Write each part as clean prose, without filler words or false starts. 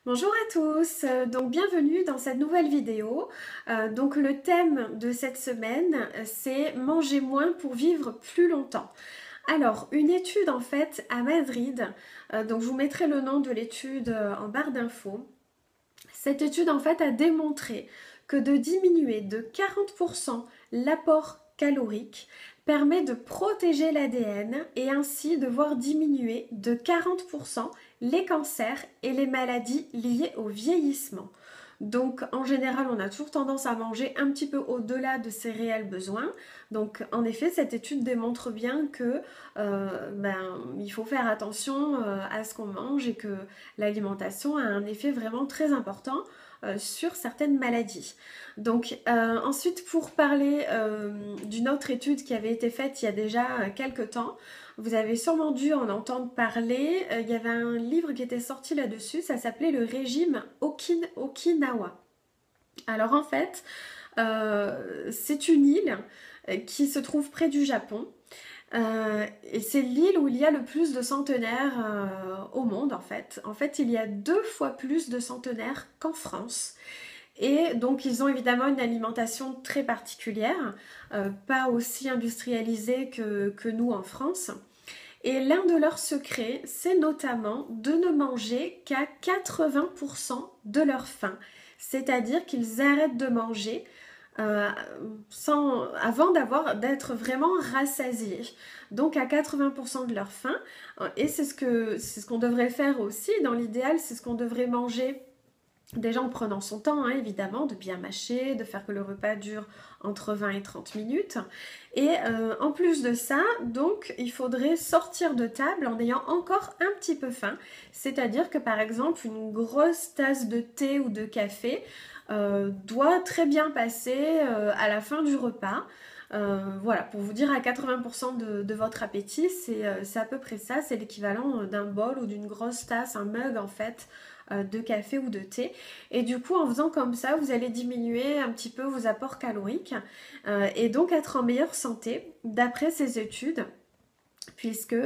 Bonjour à tous, donc bienvenue dans cette nouvelle vidéo. Donc le thème de cette semaine c'est manger moins pour vivre plus longtemps. Alors une étude en fait à Madrid, donc je vous mettrai le nom de l'étude en barre d'infos. Cette étude en fait a démontré que de diminuer de 40% l'apport calorique permet de protéger l'ADN et ainsi de voir diminuer de 40% les cancers et les maladies liées au vieillissement. Donc en général, on a toujours tendance à manger un petit peu au-delà de ses réels besoins. Donc en effet, cette étude démontre bien que il faut faire attention à ce qu'on mange et que l'alimentation a un effet vraiment très important sur certaines maladies. Donc ensuite, pour parler d'une autre étude qui avait été faite il y a déjà quelques temps, vous avez sûrement dû en entendre parler, il y avait un livre qui était sorti là-dessus, ça s'appelait le régime Okinawa. Alors en fait, c'est une île qui se trouve près du Japon. Et c'est l'île où il y a le plus de centenaires au monde en fait. En fait, il y a 2 fois plus de centenaires qu'en France. Et donc ils ont évidemment une alimentation très particulière, pas aussi industrialisée que nous en France. Et l'un de leurs secrets, c'est notamment de ne manger qu'à 80% de leur faim. C'est-à-dire qu'ils arrêtent de manger avant d'être vraiment rassasiés. Donc à 80% de leur faim. Et c'est ce qu'on devrait faire aussi. Dans l'idéal, c'est ce qu'on devrait manger. Déjà en prenant son temps, hein, évidemment, de bien mâcher, de faire que le repas dure entre 20 et 30 minutes. Et en plus de ça, donc, il faudrait sortir de table en ayant encore un petit peu faim. C'est-à-dire que par exemple, une grosse tasse de thé ou de café doit très bien passer à la fin du repas. Voilà, pour vous dire à 80% de votre appétit, c'est à peu près ça, c'est l'équivalent d'un bol ou d'une grosse tasse, un mug en fait, de café ou de thé. Et du coup, en faisant comme ça, vous allez diminuer un petit peu vos apports caloriques et donc être en meilleure santé, d'après ces études, puisque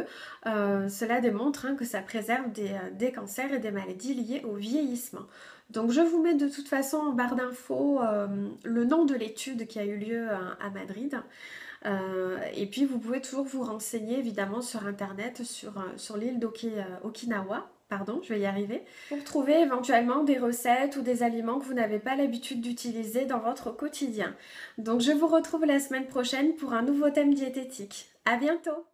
cela démontre que ça préserve des cancers et des maladies liées au vieillissement. Donc je vous mets de toute façon en barre d'infos le nom de l'étude qui a eu lieu à Madrid. Et puis vous pouvez toujours vous renseigner évidemment sur internet, sur l'île d'Okinawa. Pardon, je vais y arriver, pour trouver éventuellement des recettes ou des aliments que vous n'avez pas l'habitude d'utiliser dans votre quotidien. Donc je vous retrouve la semaine prochaine pour un nouveau thème diététique. À bientôt!